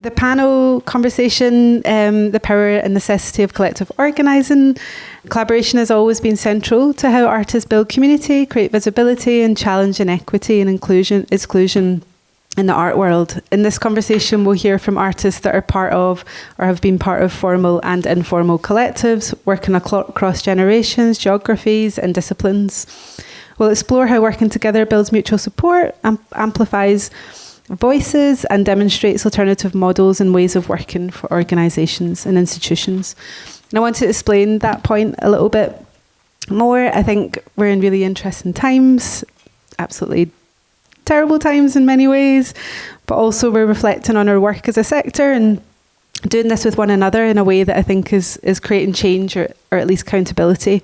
The panel conversation, the power and necessity of collective organising. Collaboration has always been central to how artists build community, create visibility and challenge inequity and exclusion in the art world. In this conversation, we'll hear from artists that are part of or have been part of formal and informal collectives, working across generations, geographies and disciplines. We'll explore how working together builds mutual support, amplifies voices and demonstrates alternative models and ways of working for organisations and institutions. And I want to explain that point a little bit more. I think we're in really interesting times, absolutely terrible times in many ways, but also we're reflecting on our work as a sector and doing this with one another in a way that I think is creating change or at least accountability.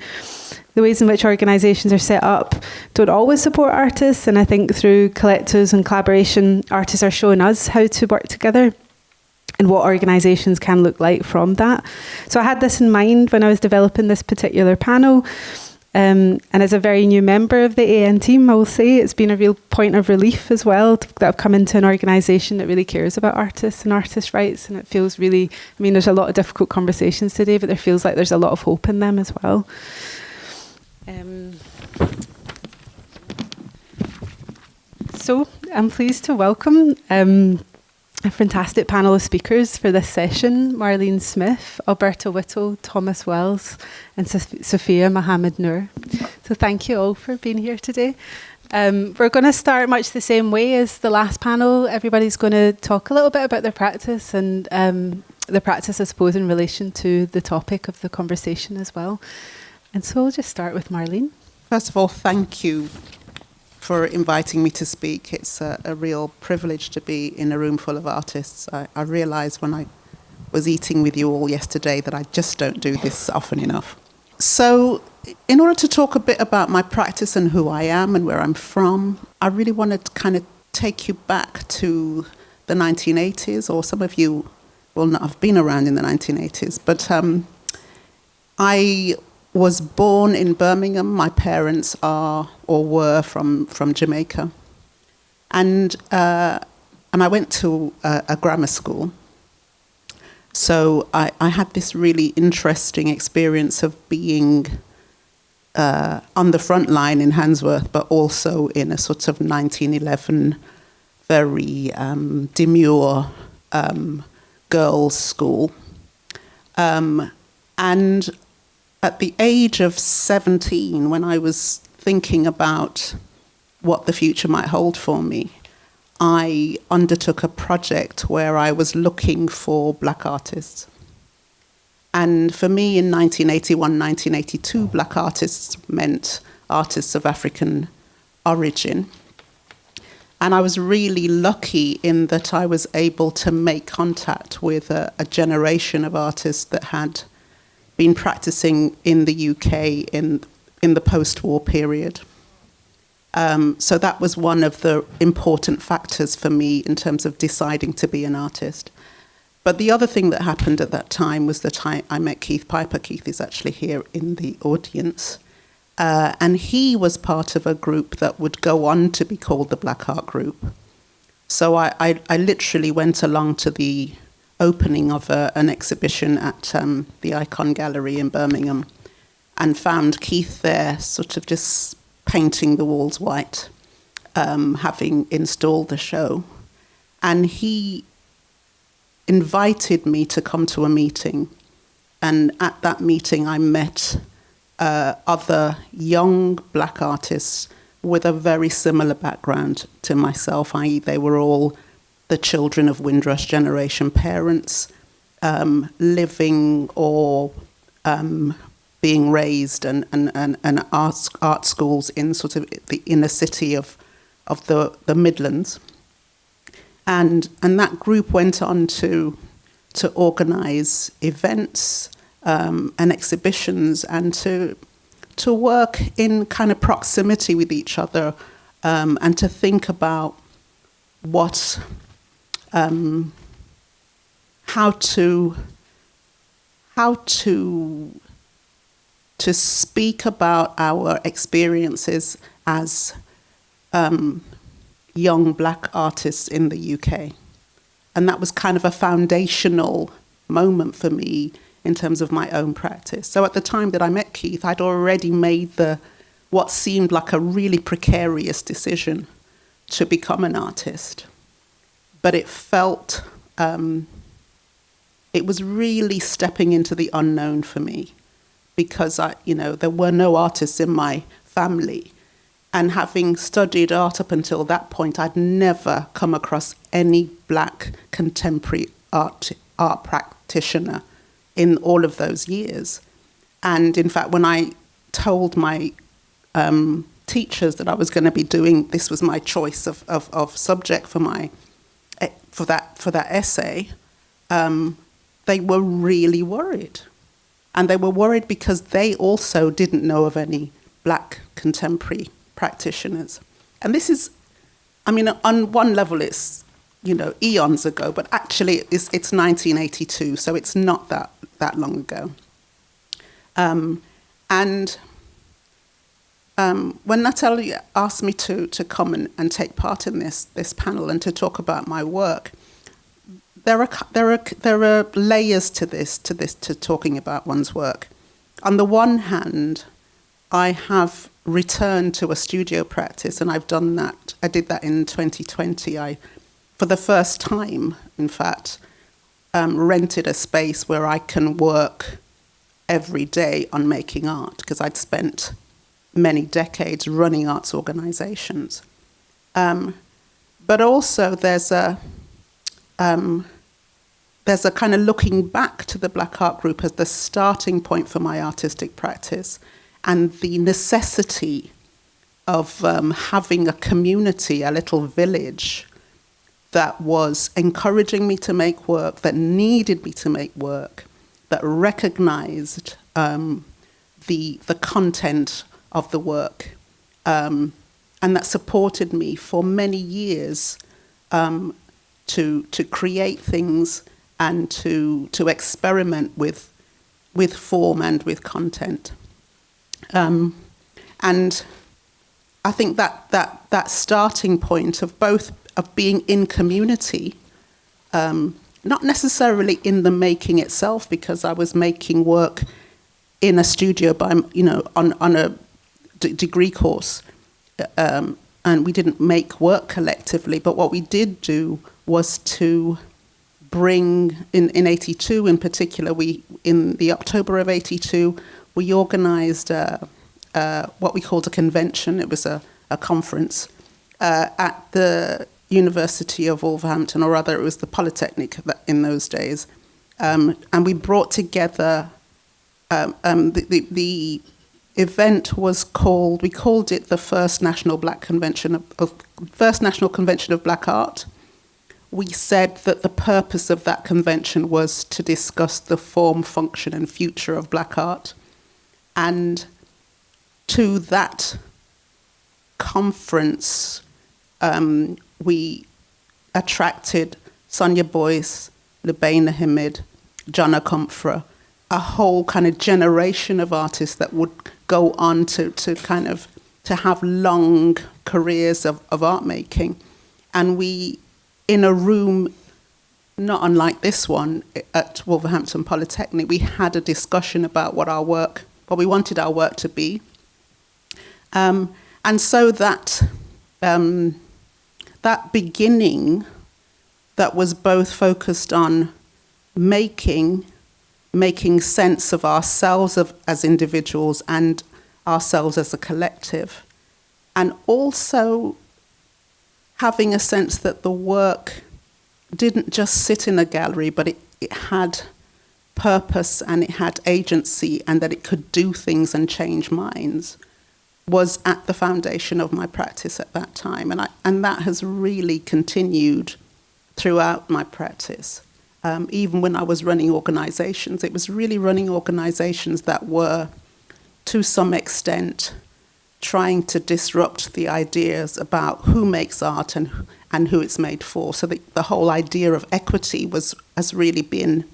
The ways in which organisations are set up don't always support artists, and I think through collectives and collaboration, artists are showing us how to work together and what organisations can look like from that. So I had this in mind when I was developing this particular panel, and as a very new member of the AN team, I will say it's been a real point of relief as well that I've come into an organisation that really cares about artists and artists' rights, and it feels really, I mean, there's a lot of difficult conversations today, but there feels like there's a lot of hope in them as well. So I'm pleased to welcome a fantastic panel of speakers for this session: Marlene Smith, Alberta Whittle, Thomas Wells, and Sufea Mohamad Noor. So thank you all for being here today. We're going to start much the same way as the last panel. Everybody's going to talk a little bit about their practice and the practice, I suppose, in relation to the topic of the conversation as well. And so we'll just start with Marlene. First of all, thank you for inviting me to speak. It's a real privilege to be in a room full of artists. I realised when I was eating with you all yesterday that I just don't do this often enough. So in order to talk a bit about my practice and who I am and where I'm from, I really wanted to kind of take you back to the 1980s, or some of you will not have been around in the 1980s, but I was born in Birmingham. My parents are or were from Jamaica, and I went to a grammar school. So I had this really interesting experience of being on the front line in Handsworth, but also in a sort of 1911 very demure girls' school, and at the age of 17, when I was thinking about what the future might hold for me, I undertook a project where I was looking for black artists. And for me, in 1981, 1982, black artists meant artists of African origin. And I was really lucky in that I was able to make contact with a generation of artists that had been practicing in the UK in the post-war period. So that was one of the important factors for me in terms of deciding to be an artist. But the other thing that happened at that time was that I met Keith Piper. Keith is actually here in the audience. And he was part of a group that would go on to be called the Black Art Group. So I literally went along to the opening of an exhibition at the Icon Gallery in Birmingham and found Keith there sort of just painting the walls white, having installed the show. And he invited me to come to a meeting. And at that meeting, I met other young black artists with a very similar background to myself, i.e. they were all the children of Windrush generation parents, living or being raised and art schools in sort of the inner city of the Midlands. And that group went on to organise events and exhibitions and to work in kind of proximity with each other and to think about what how to speak about our experiences as young black artists in the UK. And that was kind of a foundational moment for me in terms of my own practice. So at the time that I met Keith, I'd already made what seemed like a really precarious decision to become an artist. But it felt, it was really stepping into the unknown for me, because there were no artists in my family. And having studied art up until that point, I'd never come across any black contemporary art practitioner in all of those years. And in fact, when I told my teachers that I was going to be doing, this was my choice of subject for that essay, they were really worried. And they were worried because they also didn't know of any black contemporary practitioners. And this is, on one level it's, eons ago, but actually it's 1982, so it's not that long ago. When Natalie asked me to come and take part in this panel and to talk about my work, there are layers to talking about one's work. On the one hand, I have returned to a studio practice, and I've done that. I did that in 2020. For the first time, in fact, rented a space where I can work every day on making art, because I'd spent many decades running arts organizations. But also there's a kind of looking back to the Black Art Group as the starting point for my artistic practice, and the necessity of having a community, a little village, that was encouraging me to make work, that needed me to make work, that recognized the content of the work, and that supported me for many years to create things and to experiment with form and with content. And I think that starting point of both of being in community, not necessarily in the making itself, because I was making work in a studio on a degree course, and we didn't make work collectively. But what we did do was to bring in 82 in particular. In the October of 82, we organised what we called a convention. It was a conference at the University of Wolverhampton, or rather it was the Polytechnic in those days, and we brought together the event was called, we called it the First National Convention of Black Art. We said that the purpose of that convention was to discuss the form, function, and future of black art. And to that conference, we attracted Sonia Boyce, Lubaina Hamid, John Comfra, a whole kind of generation of artists that would go on to have long careers of art making. And we, in a room not unlike this one at Wolverhampton Polytechnic, we had a discussion about what we wanted our work to be. And so that beginning that was both focused on making sense of ourselves as individuals and ourselves as a collective, and also having a sense that the work didn't just sit in a gallery, but it had purpose and it had agency, and that it could do things and change minds, was at the foundation of my practice at that time. And that has really continued throughout my practice. Even when I was running organizations, it was really running organizations that were, to some extent, trying to disrupt the ideas about who makes art and who it's made for. So the whole idea of equity has really been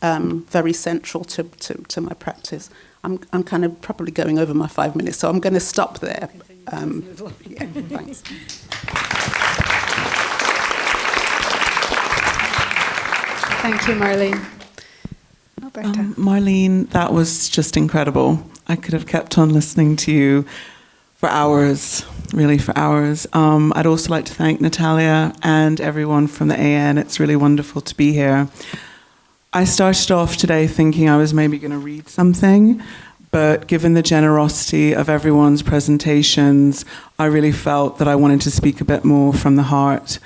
very central to my practice. I'm kind of probably going over my 5 minutes, so I'm going to stop there. Thanks. Thank you, Marlene. Alberta. Marlene, that was just incredible. I could have kept on listening to you for hours, really for hours. I'd also like to thank Natalia and everyone from the AN. It's really wonderful to be here. I started off today thinking I was maybe going to read something, but given the generosity of everyone's presentations, I really felt that I wanted to speak a bit more from the heart.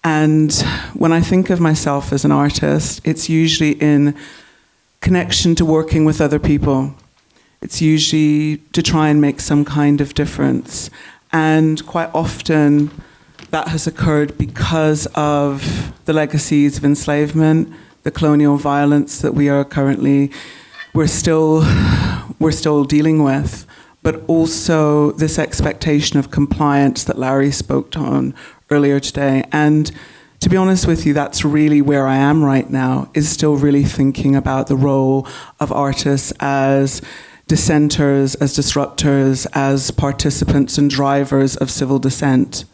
And when I think of myself as an artist, it's usually in connection to working with other people. It's usually to try and make some kind of difference. And quite often that has occurred because of the legacies of enslavement, the colonial violence that we're still dealing with, but also this expectation of compliance that Larry spoke on earlier today. And to be honest with you, that's really where I am right now, is still really thinking about the role of artists as dissenters, as disruptors, as participants and drivers of civil dissent.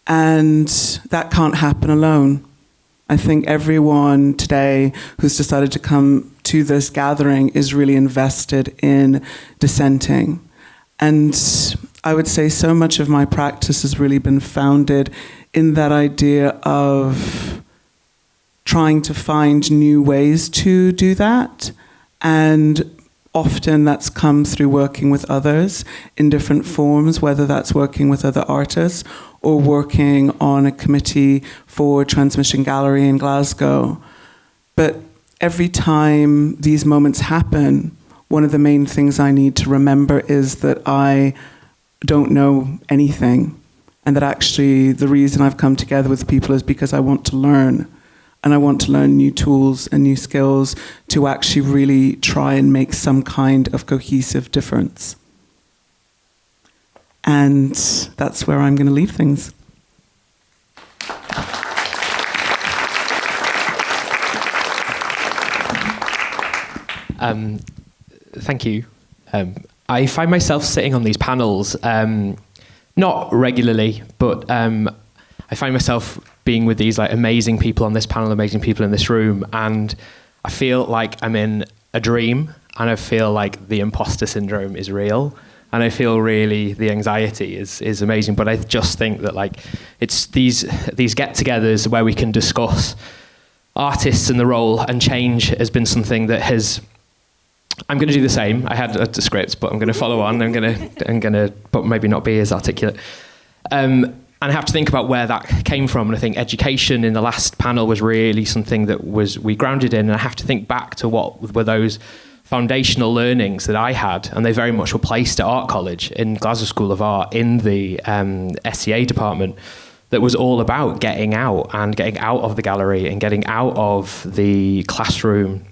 And that can't happen alone. I think everyone today who's decided to come to this gathering is really invested in dissenting. And I would say so much of my practice has really been founded in that idea of trying to find new ways to do that. And often that's come through working with others in different forms, whether that's working with other artists or working on a committee for Transmission Gallery in Glasgow. But every time these moments happen, one of the main things I need to remember is that I don't know anything, and that actually the reason I've come together with people is because I want to learn. And I want to learn new tools and new skills to actually really try and make some kind of cohesive difference. And that's where I'm going to leave things. Thank you. I find myself sitting on these panels, not regularly, but I find myself being with these like amazing people on this panel, amazing people in this room, and I feel like I'm in a dream, and I feel like the imposter syndrome is real, and I feel really the anxiety is amazing. But I just think that like it's these get-togethers where we can discuss artists and the role, and change has been something that has. I'm going to do the same. I had a script, but I'm going to follow on. I'm going to, but maybe not be as articulate. And I have to think about where that came from. And I think education in the last panel was really something that we grounded in. And I have to think back to what were those foundational learnings that I had. And they very much were placed at Art College in Glasgow School of Art in the SEA department, that was all about getting out of the gallery and getting out of the classroom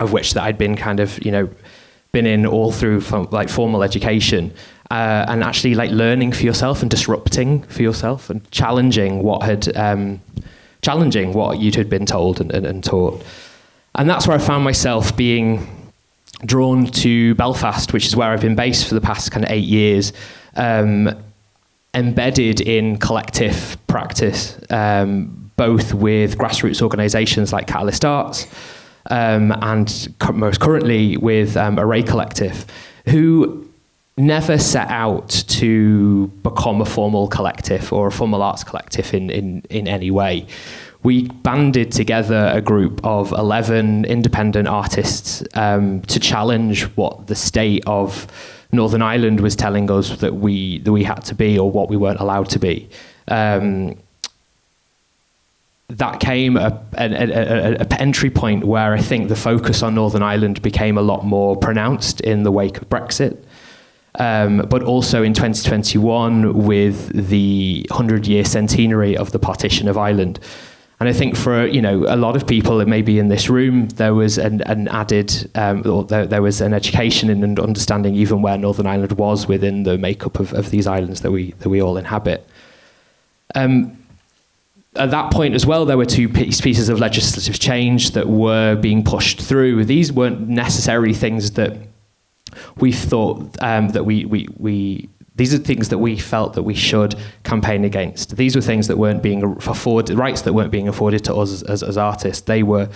of which that I'd been kind of, been in all through like formal education. And actually like learning for yourself and disrupting for yourself and challenging what you'd had been told and taught. And that's where I found myself being drawn to Belfast, which is where I've been based for the past kind of 8 years, embedded in collective practice, both with grassroots organisations like Catalyst Arts, and most currently with Array Collective, who never set out to become a formal collective or a formal arts collective in any way. We banded together a group of 11 independent artists to challenge what the state of Northern Ireland was telling us that we had to be, or what we weren't allowed to be. That came an entry point where I think the focus on Northern Ireland became a lot more pronounced in the wake of Brexit. But also in 2021 with the 100-year centenary of the partition of Ireland. And I think for a lot of people, maybe in this room, there was an added, or there was an education and understanding even where Northern Ireland was within the makeup of these islands that we all inhabit. At that point as well, there were two pieces of legislative change that were being pushed through. These weren't necessarily things that we thought that These are things that we felt that we should campaign against. These were things that weren't being afforded, rights that weren't being afforded to us as artists. They were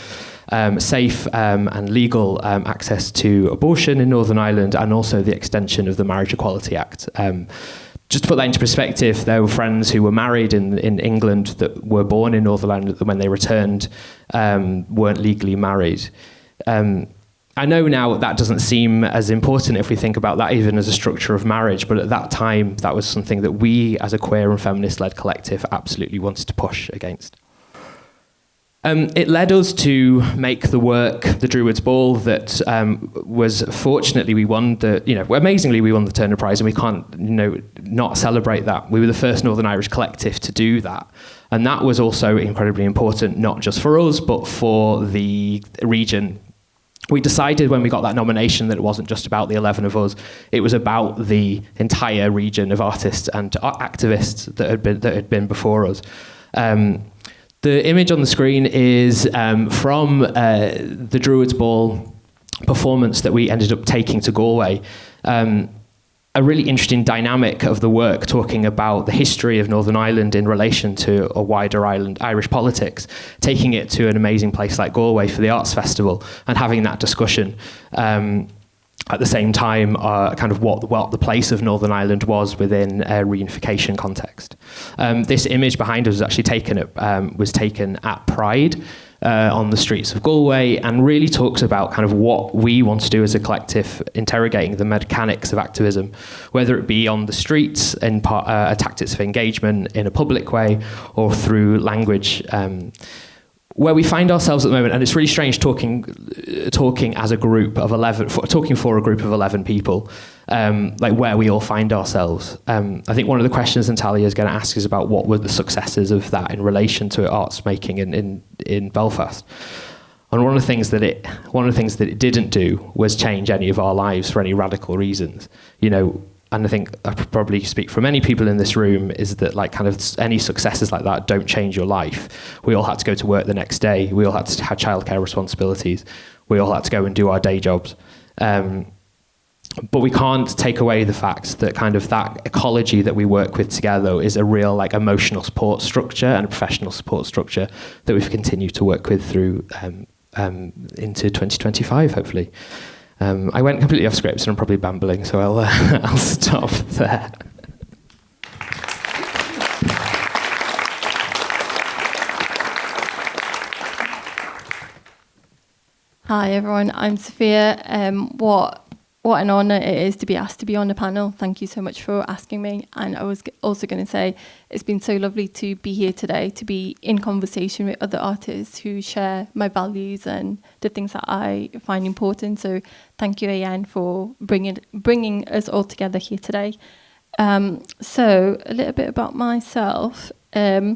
safe and legal access to abortion in Northern Ireland, and also the extension of the Marriage Equality Act. Just to put that into perspective, there were friends who were married in England that were born in Northern Ireland that when they returned weren't legally married. I know now that doesn't seem as important if we think about that even as a structure of marriage, but at that time that was something that we as a queer and feminist-led collective absolutely wanted to push against. It led us to make the work, the Druids Ball, that was fortunately we won amazingly we won the Turner Prize, and we can't not celebrate that. We were the first Northern Irish collective to do that. And that was also incredibly important, not just for us, but for the region. We decided when we got that nomination that it wasn't just about the 11 of us, it was about the entire region of artists and activists that had been before us. The image on the screen is from the Druids Ball performance that we ended up taking to Galway. A really interesting dynamic of the work, talking about the history of Northern Ireland in relation to a wider Irish politics, taking it to an amazing place like Galway for the Arts Festival and having that discussion. At the same time, kind of what the place of Northern Ireland was within a reunification context. This image behind us was actually taken at Pride on the streets of Galway, and really talks about kind of what we want to do as a collective, interrogating the mechanics of activism, whether it be on the streets in tactics of engagement in a public way or through language. Where we find ourselves at the moment, and it's really strange talking as a group of 11, talking for a group of 11 people, like where we all find ourselves. I think one of the questions Natalia is going to ask is about what were the successes of that in relation to arts making in Belfast. And one of the things that it didn't do was change any of our lives for any radical reasons. And I think I probably speak for many people in this room, is that like kind of any successes like that don't change your life. We all had to go to work the next day. We all had to have childcare responsibilities. We all had to go and do our day jobs. But we can't take away the fact that kind of that ecology that we work with together is a real like emotional support structure and a professional support structure that we've continued to work with through into 2025, hopefully. I went completely off script, and I'm probably bambling, so I'll stop there. Hi everyone, I'm Sufea. What an honour it is to be asked to be on the panel. Thank you so much for asking me. And I was also going to say it's been so lovely to be here today, to be in conversation with other artists who share my values and the things that I find important. So thank you, Ayan, for bringing us all together here today. So a little bit about myself. I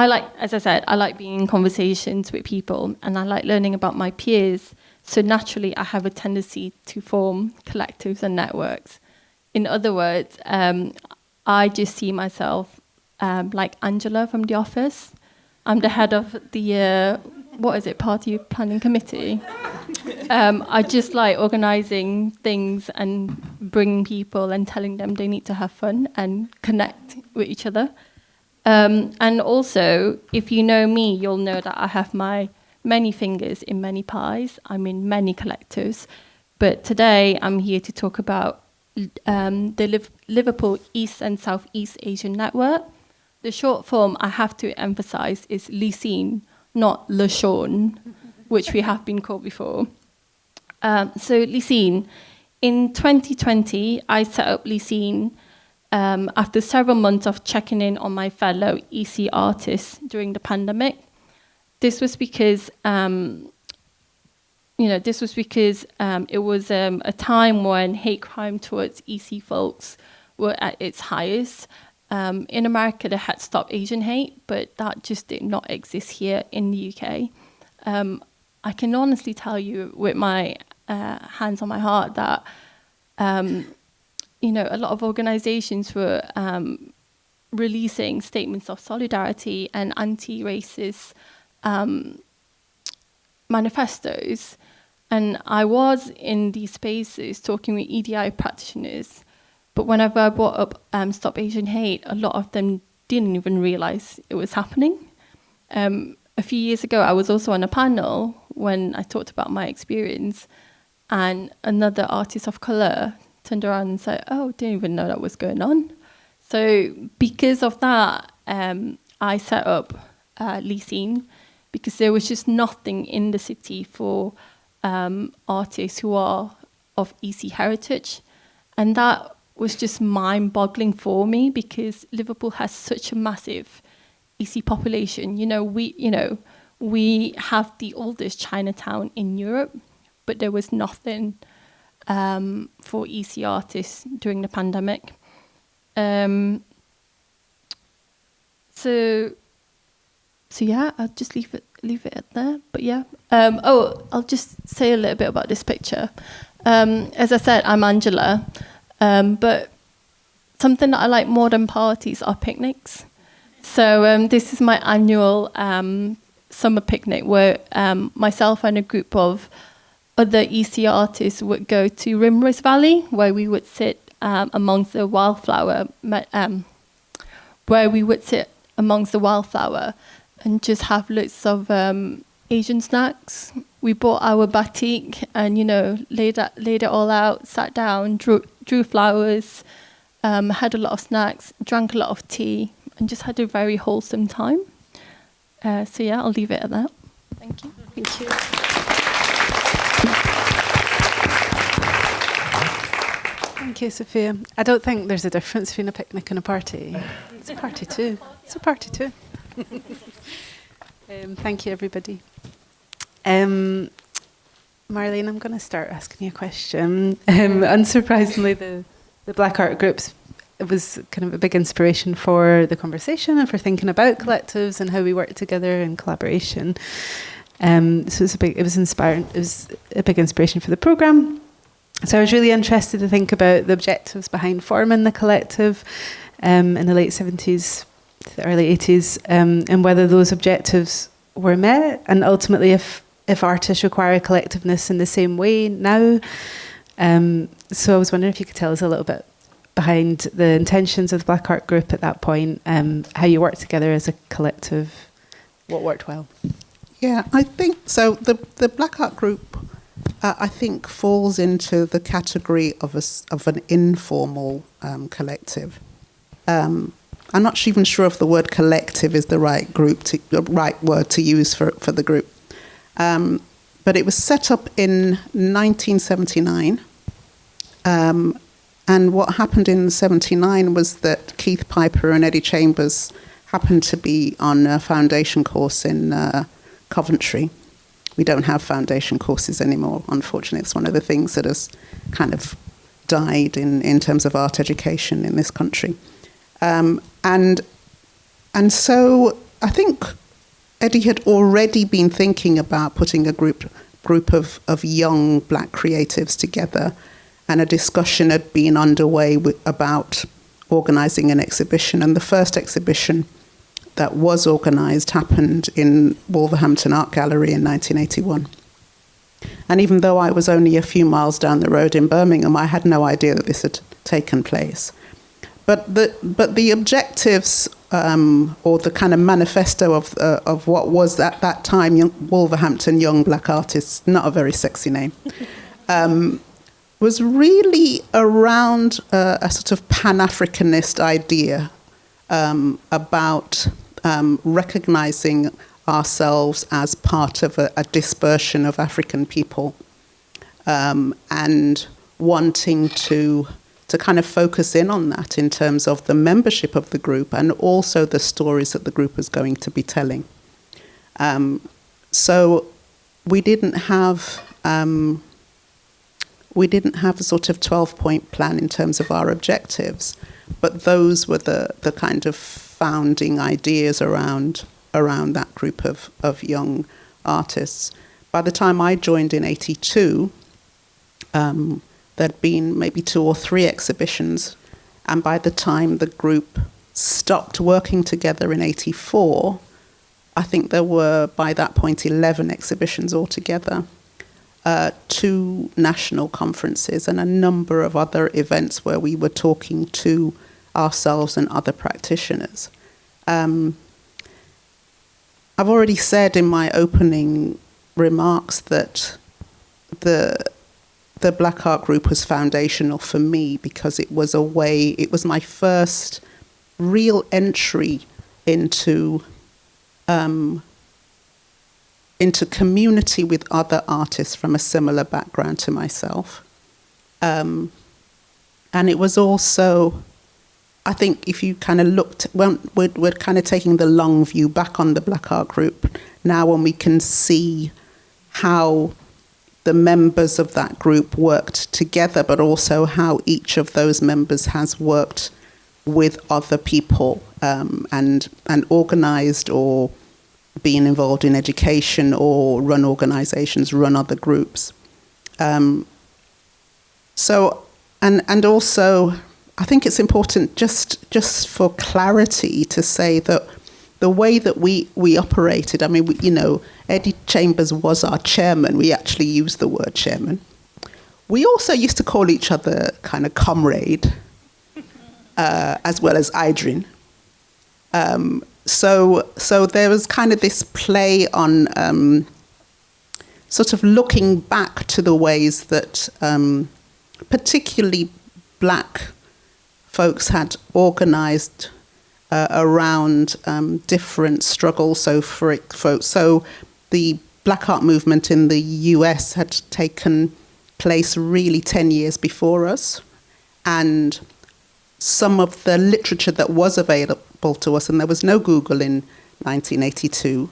like being in conversations with people, and I like learning about my peers. So naturally, I have a tendency to form collectives and networks. In other words, I just see myself like Angela from The Office. I'm the head of the, party planning committee. I just like organising things and bringing people and telling them they need to have fun and connect with each other. And also, if you know me, you'll know that I have my many fingers in many pies. I'm in many collectives. But today I'm here to talk about the Liverpool East and South East Asian Network. The short form I have to emphasise is LESEAN, not LeSean, which we have been called before. So LESEAN, in 2020, I set up LESEAN after several months of checking in on my fellow EC artists during the pandemic. This was because, it was a time when hate crime towards EC folks were at its highest. In America, they had Stop Asian Hate, but that just did not exist here in the UK. I can honestly tell you with my hands on my heart that, a lot of organizations were releasing statements of solidarity and anti-racist manifestos, and I was in these spaces talking with EDI practitioners But whenever I brought up Stop Asian Hate, a lot of them didn't even realise it was happening. A few years ago, I was also on a panel when I talked about my experience, and another artist of colour turned around and said, "Oh, didn't even know that was going on." So because of that, I set up Leasing, because there was just nothing in the city for artists who are of EC heritage. And that was just mind-boggling for me, because Liverpool has such a massive EC population. We have the oldest Chinatown in Europe, but there was nothing for EC artists during the pandemic. So yeah, I'll just leave it at there. But yeah, I'll just say a little bit about this picture. As I said, I'm Angela, but something that I like more than parties are picnics. So this is my annual summer picnic, where myself and a group of other EC artists would go to Rimrose Valley, where we would sit amongst the wildflower, and just have lots of Asian snacks. We bought our batik and laid it all out, sat down, drew flowers, had a lot of snacks, drank a lot of tea, and just had a very wholesome time. So yeah, I'll leave it at that. Thank you. Thank you. Thank you, Sufea. I don't think there's a difference between a picnic and a party. It's a party too. Thank you, everybody. Marlene, I'm going to start asking you a question. Unsurprisingly, the Black Art Groups, it was kind of a big inspiration for the conversation and for thinking about collectives and how we work together in collaboration. So it was inspiring. It was a big inspiration for the programme. So I was really interested to think about the objectives behind forming the collective in the late 70s to the early 80s, and whether those objectives were met, and ultimately if artists require collectiveness in the same way now. So I was wondering if you could tell us a little bit behind the intentions of the Black Art Group at that point, how you worked together as a collective, what worked well. Yeah, I think so. The Black Art Group, I think, falls into the category of an informal collective. I'm not even sure if the word collective is the right word to use for the group. But it was set up in 1979. And what happened in 79 was that Keith Piper and Eddie Chambers happened to be on a foundation course in Coventry. We don't have foundation courses anymore, unfortunately. It's one of the things that has kind of died in terms of art education in this country. And so I think Eddie had already been thinking about putting a group of young black creatives together, and a discussion had been underway about organising an exhibition. And the first exhibition that was organised happened in Wolverhampton Art Gallery in 1981. And even though I was only a few miles down the road in Birmingham, I had no idea that this had taken place. But the objectives, or the kind of manifesto of what was at that time Wolverhampton Young Black Artists, not a very sexy name, was really around a sort of Pan-Africanist idea about recognising ourselves as part of a dispersion of African people, and wanting to kind of focus in on that in terms of the membership of the group and also the stories that the group was going to be telling. So we didn't have a sort of 12-point plan in terms of our objectives, but those were the kind of founding ideas around that group of young artists. By the time I joined in 82, there'd been maybe 2 or 3 exhibitions, and by the time the group stopped working together in 84, I think there were, by that point, 11 exhibitions altogether. 2 national conferences and a number of other events where we were talking to ourselves and other practitioners. I've already said in my opening remarks that the Black Art Group was foundational for me because it was my first real entry into community with other artists from a similar background to myself. And it was also, I think if you kind of looked, we're kind of taking the long view back on the Black Art Group now when we can see how the members of that group worked together, but also how each of those members has worked with other people and organized or been involved in education or run organizations, run other groups. So also, I think it's important just for clarity to say that the way that we operated, I mean, Eddie Chambers was our chairman. We actually used the word chairman. We also used to call each other kind of comrade, as well as Idrin. So there was kind of this play on sort of looking back to the ways that particularly black folks had organized around different struggles. So the Black Art movement in the US had taken place really 10 years before us. And some of the literature that was available to us, and there was no Google in 1982,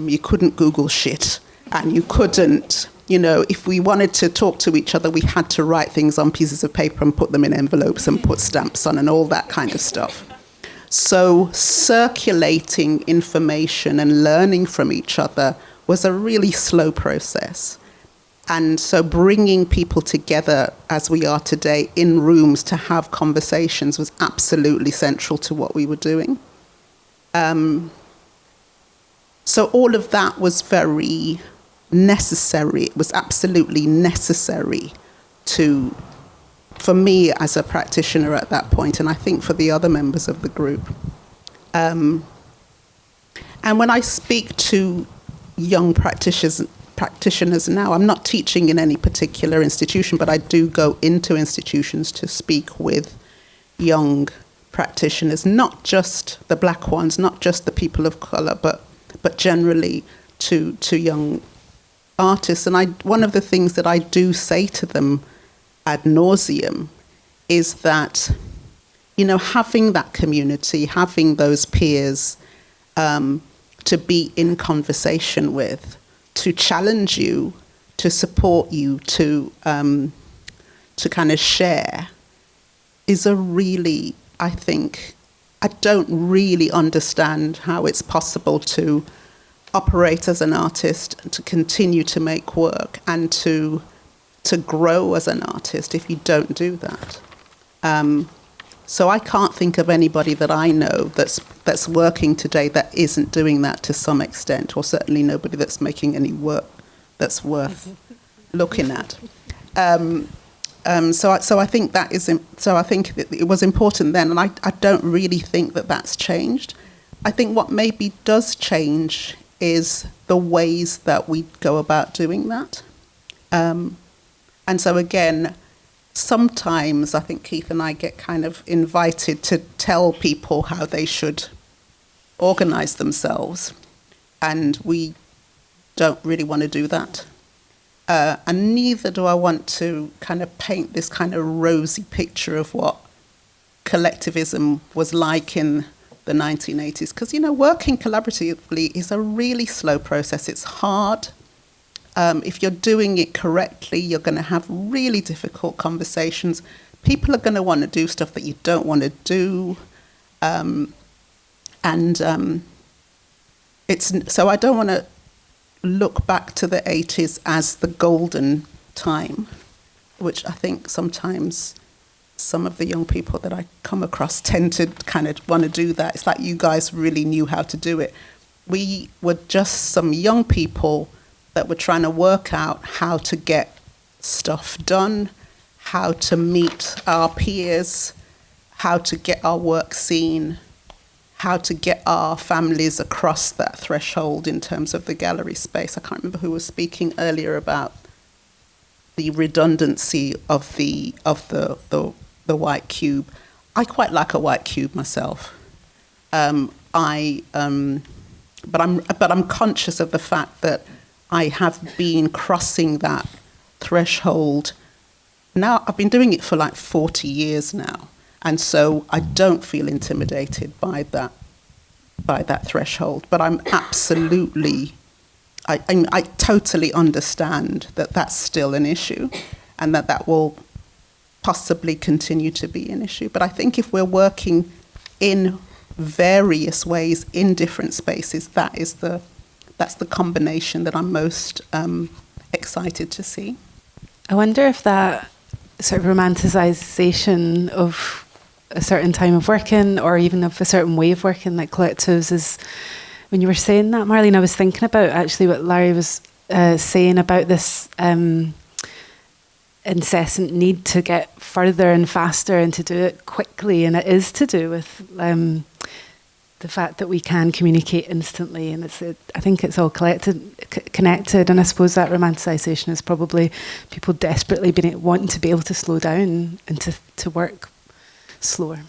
you couldn't Google shit. And you couldn't, if we wanted to talk to each other, we had to write things on pieces of paper and put them in envelopes and put stamps on and all that kind of stuff. So circulating information and learning from each other was a really slow process. And so bringing people together as we are today in rooms to have conversations was absolutely central to what we were doing. So all of that was very necessary. It was absolutely necessary for me as a practitioner at that point, and I think for the other members of the group. And when I speak to young practitioners now, I'm not teaching in any particular institution, but I do go into institutions to speak with young practitioners, not just the black ones, not just the people of color, but generally to young artists. And one of the things that I do say to them ad nauseum is that, having that community, having those peers to be in conversation with, to challenge you, to support you, to kind of share, is a really, I don't really understand how it's possible to operate as an artist, to continue to make work, and to grow as an artist if you don't do that. So I can't think of anybody that I know that's working today that isn't doing that to some extent, or certainly nobody that's making any work that's worth looking at. So I think that is. So I think it was important then, and I don't really think that that's changed. I think what maybe does change is the ways that we go about doing that. And so again, sometimes I think Keith and I get kind of invited to tell people how they should organize themselves, and we don't really want to do that. And neither do I want to kind of paint this kind of rosy picture of what collectivism was like in the 1980s, because, working collaboratively is a really slow process. It's hard. If you're doing it correctly, you're going to have really difficult conversations. People are going to want to do stuff that you don't want to do. So I don't want to look back to the 80s as the golden time, which I think sometimes some of the young people that I come across tend to kind of want to do that. It's like you guys really knew how to do it. We were just some young people that were trying to work out how to get stuff done, how to meet our peers, how to get our work seen, how to get our families across that threshold in terms of the gallery space. I can't remember who was speaking earlier about the redundancy of the white cube. I quite like a white cube myself. But I'm conscious of the fact that I have been crossing that threshold. Now I've been doing it for like 40 years now, and so I don't feel intimidated by that threshold. But I'm absolutely, I totally understand that that's still an issue, and that will possibly continue to be an issue. But I think if we're working in various ways in different spaces, that's the combination that I'm most excited to see. I wonder if that sort of romanticisation of a certain time of working, or even of a certain way of working, like collectives, is, when you were saying that, Marlene, I was thinking about actually what Larry was saying about this incessant need to get further and faster and to do it quickly, and it is to do with the fact that we can communicate instantly, and I think it's all connected, and I suppose that romanticisation is probably people desperately wanting to be able to slow down and to work slower.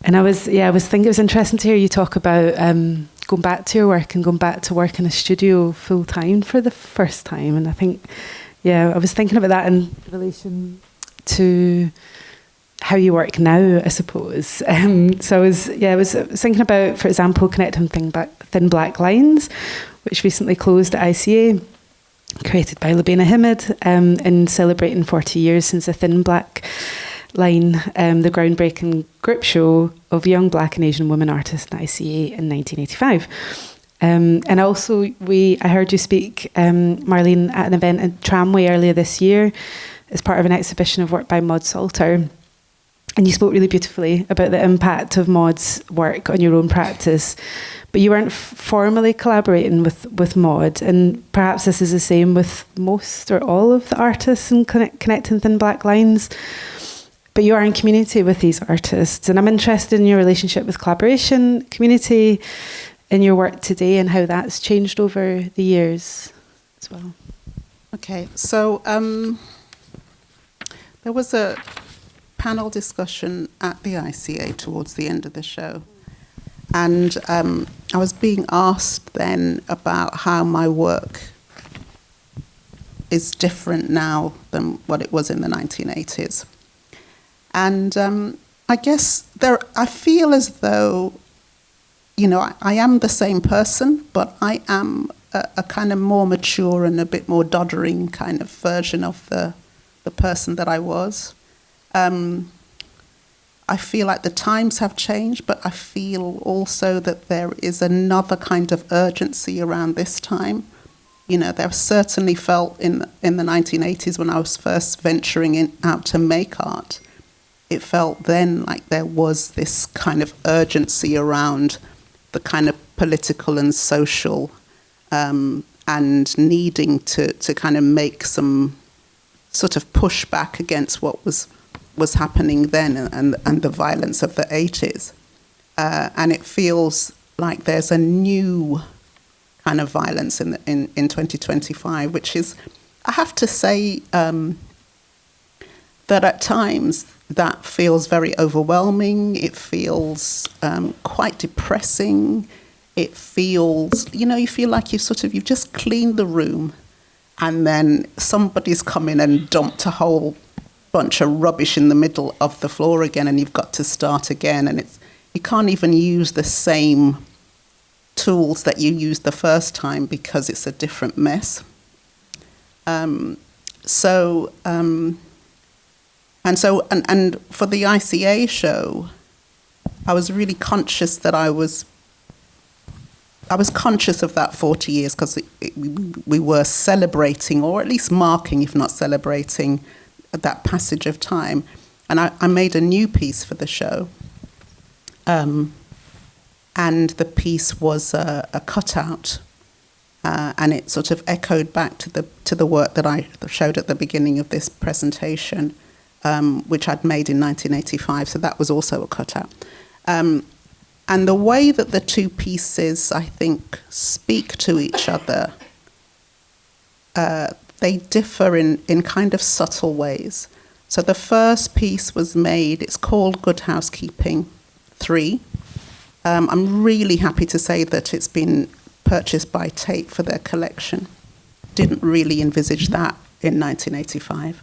And I was thinking it was interesting to hear you talk about going back to your work and going back to work in a studio full time for the first time, and I think, I was thinking about that in relation to how you work now, I suppose. So I was thinking about, for example, Connecting Thin Black Lines, which recently closed at ICA, created by Lubena Hamid, in celebrating 40 years since the Thin Black Line, the groundbreaking group show of young Black and Asian women artists at ICA in 1985. And also, I heard you speak, Marlene, at an event in Tramway earlier this year as part of an exhibition of work by Maud Salter. And you spoke really beautifully about the impact of Maud's work on your own practice, but you weren't formally collaborating with Maud, and perhaps this is the same with most or all of the artists in Connecting Thin Black Lines, but you are in community with these artists, and I'm interested in your relationship with collaboration, community, in your work today, and how that's changed over the years as well. Okay, so there was a panel discussion at the ICA towards the end of the show, and I was being asked then about how my work is different now than what it was in the 1980s. And I guess I feel as though, I am the same person, but I am a kind of more mature and a bit more doddering kind of version of the person that I was. I feel like the times have changed, but I feel also that there is another kind of urgency around this time. There certainly felt in the 1980s when I was first venturing out to make art, it felt then like there was this kind of urgency around the kind of political and social and needing to kind of make some sort of pushback against what was happening then and the violence of the 80s. And it feels like there's a new kind of violence in 2025, which is, I have to say, that at times that feels very overwhelming. It feels quite depressing. It feels, you feel like you've just cleaned the room and then somebody's come in and dumped a whole bunch of rubbish in the middle of the floor again, and you've got to start again, and you can't even use the same tools that you used the first time because it's a different mess. And for the ICA show, I was really conscious that I was conscious of that 40 years because we were celebrating, or at least marking, if not celebrating, that passage of time. And I made a new piece for the show. And the piece was a cutout and it sort of echoed back to the work that I showed at the beginning of this presentation, which I'd made in 1985. So that was also a cutout. And the way that the two pieces, I think, speak to each other, they differ in kind of subtle ways. So the first piece was made, it's called Good Housekeeping 3. I'm really happy to say that it's been purchased by Tate for their collection. Didn't really envisage that in 1985.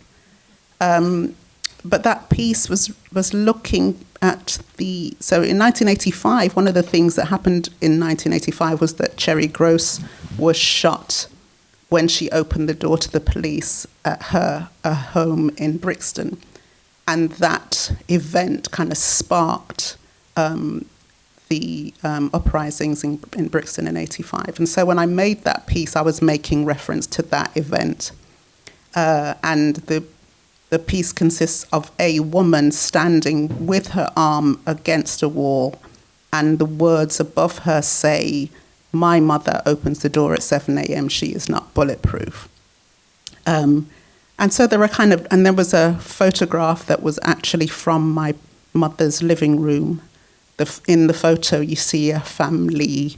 But that piece was looking at so in 1985, one of the things that happened in 1985 was that Cherry Gross was shot when she opened the door to the police at her home in Brixton. And that event kind of sparked the uprisings in Brixton in 85. And so when I made that piece, I was making reference to that event. And the piece consists of a woman standing with her arm against a wall, and the words above her say, "My mother opens the door at 7 a.m. She is not bulletproof." And so there was a photograph that was actually from my mother's living room. In the photo, you see a family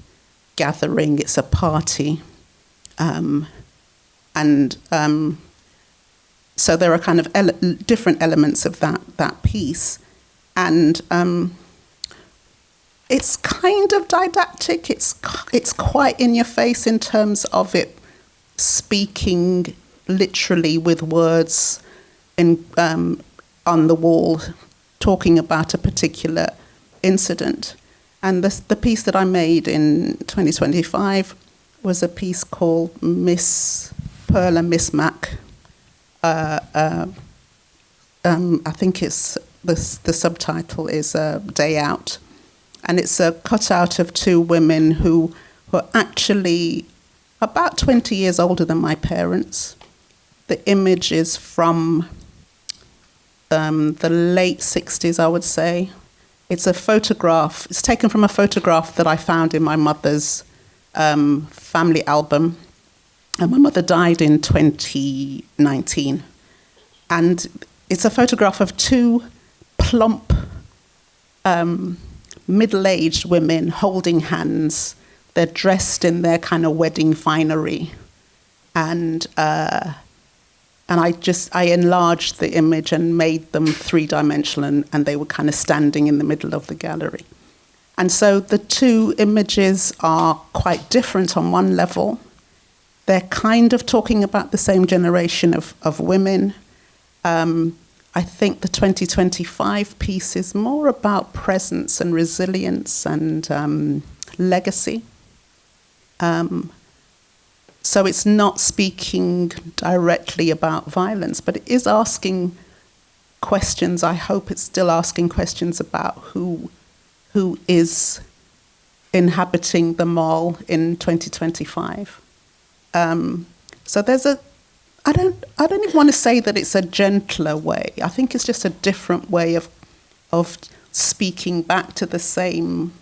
gathering. It's a party. So there are kind of different elements of that piece. And it's kind of didactic. It's quite in your face in terms of it speaking literally with words on the wall, talking about a particular incident. And the piece that I made in 2025 was a piece called Miss Pearl and Miss Mac. I think it's the subtitle is Day Out, and it's a cutout of two women who were actually about 20 years older than my parents. The image is from the late 60s, I would say. It's a photograph. It's taken from a photograph that I found in my mother's family album. And my mother died in 2019. And it's a photograph of two plump, middle-aged women holding hands. They're dressed in their kind of wedding finery. And I enlarged the image and made them three-dimensional, and they were kind of standing in the middle of the gallery. And so the two images are quite different on one level. They're kind of talking about the same generation of women. I think the 2025 piece is more about presence and resilience and legacy. So it's not speaking directly about violence, but it is asking questions. I hope it's still asking questions about who is inhabiting the mall in 2025. So there's I don't even want to say that it's a gentler way. I think it's just a different way of speaking back to the same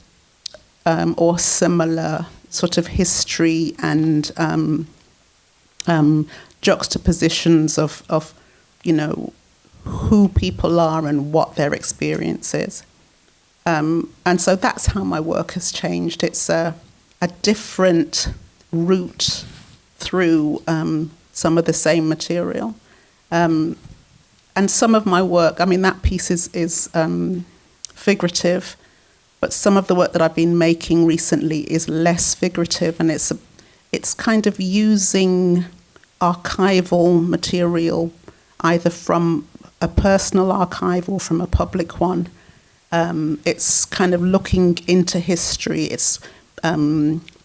or similar sort of history and juxtapositions of who people are and what their experience is. And so that's how my work has changed. It's a different route through some of the same material. And some of my work, that piece is figurative, but some of the work that I've been making recently is less figurative, and it's kind of using archival material, either from a personal archive or from a public one. It's kind of looking into history. It's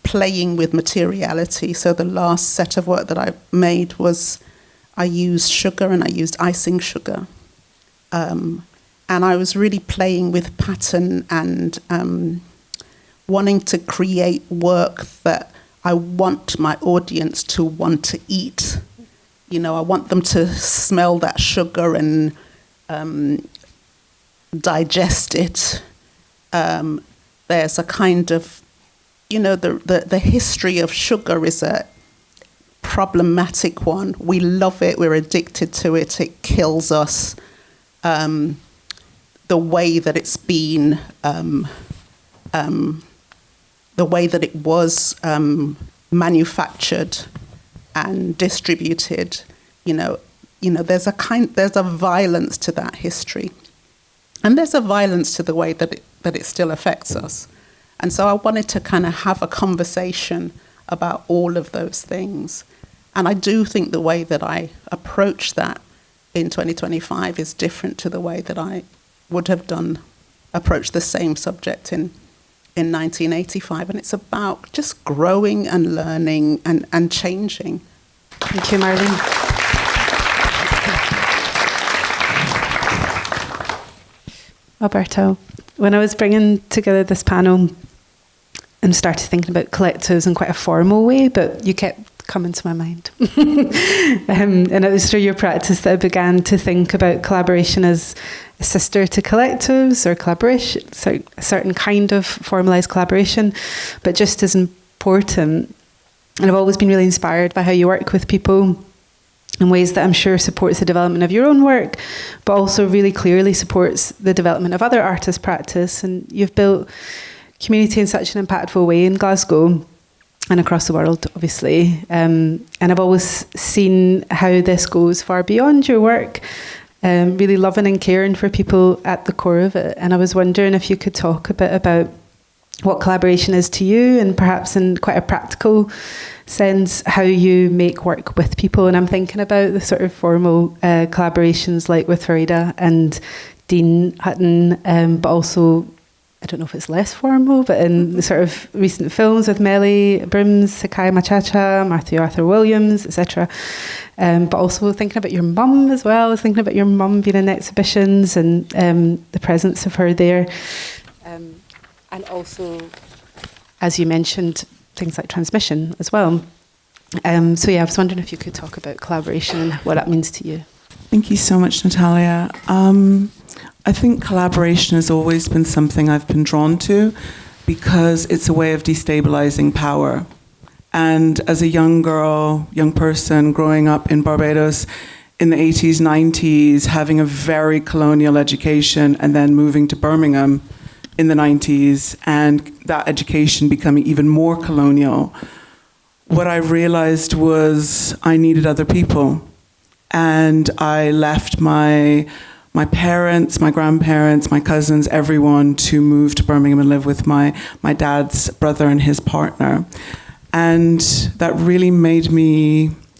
playing with materiality. So the last set of work that I made was I used sugar and I used icing sugar. And I was really playing with pattern and wanting to create work that I want my audience to want to eat. I want them to smell that sugar and digest it. There's a kind of, the history of sugar is a problematic one. We love it. We're addicted to it. It kills us. The way that it's been, the way that it was manufactured and distributed, there's a violence to that history, and there's a violence to the way that it still affects us. And so I wanted to kind of have a conversation about all of those things. And I do think the way that I approach that in 2025 is different to the way that I would have approached the same subject in 1985. And it's about just growing and learning and changing. Thank you, Marlene. Alberta, when I was bringing together this panel and started thinking about collectives in quite a formal way, but you kept coming to my mind. And it was through your practice that I began to think about collaboration as a sister to collectives, or collaboration, so a certain kind of formalised collaboration, but just as important. And I've always been really inspired by how you work with people in ways that I'm sure supports the development of your own work, but also really clearly supports the development of other artists' practice. And you've built community in such an impactful way in Glasgow and across the world, obviously. And I've always seen how this goes far beyond your work, really loving and caring for people at the core of it. And I was wondering if you could talk a bit about what collaboration is to you, and perhaps in quite a practical sense, how you make work with people. And I'm thinking about the sort of formal collaborations like with Farida and Dean Hutton, but also, I don't know if it's less formal, but in the sort of recent films with Melly Brims, Sakai Machacha, Matthew Arthur Williams, etc. But also thinking about your mum as well. I was thinking about your mum being in exhibitions and the presence of her there. And also, as you mentioned, things like transmission as well. So yeah, I was wondering if you could talk about collaboration and what that means to you. Thank you so much, Natalia. I think collaboration has always been something I've been drawn to because it's a way of destabilizing power. And as a young person growing up in Barbados in the 80s, 90s, having a very colonial education and then moving to Birmingham in the 90s, and that education becoming even more colonial, what I realized was I needed other people. And I left my parents, my grandparents, my cousins, everyone to move to Birmingham and live with my dad's brother and his partner. And that really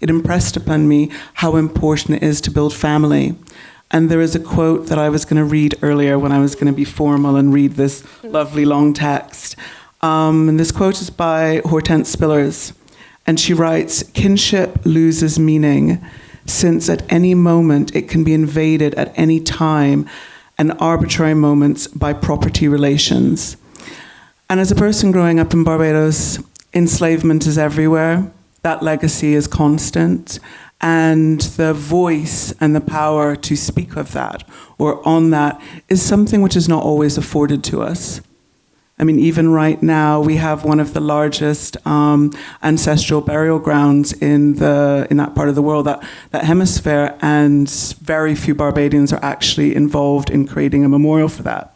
it impressed upon me how important it is to build family. And there is a quote that I was going to read earlier when I was going to be formal and read this lovely long text. And this quote is by Hortense Spillers. And she writes, "Kinship loses meaning, since at any moment it can be invaded at any time and arbitrary moments by property relations." And as a person growing up in Barbados, enslavement is everywhere. That legacy is constant. And the voice and the power to speak of that or on that is something which is not always afforded to us. I mean, even right now, we have one of the largest ancestral burial grounds in that part of the world, that hemisphere, and very few Barbadians are actually involved in creating a memorial for that.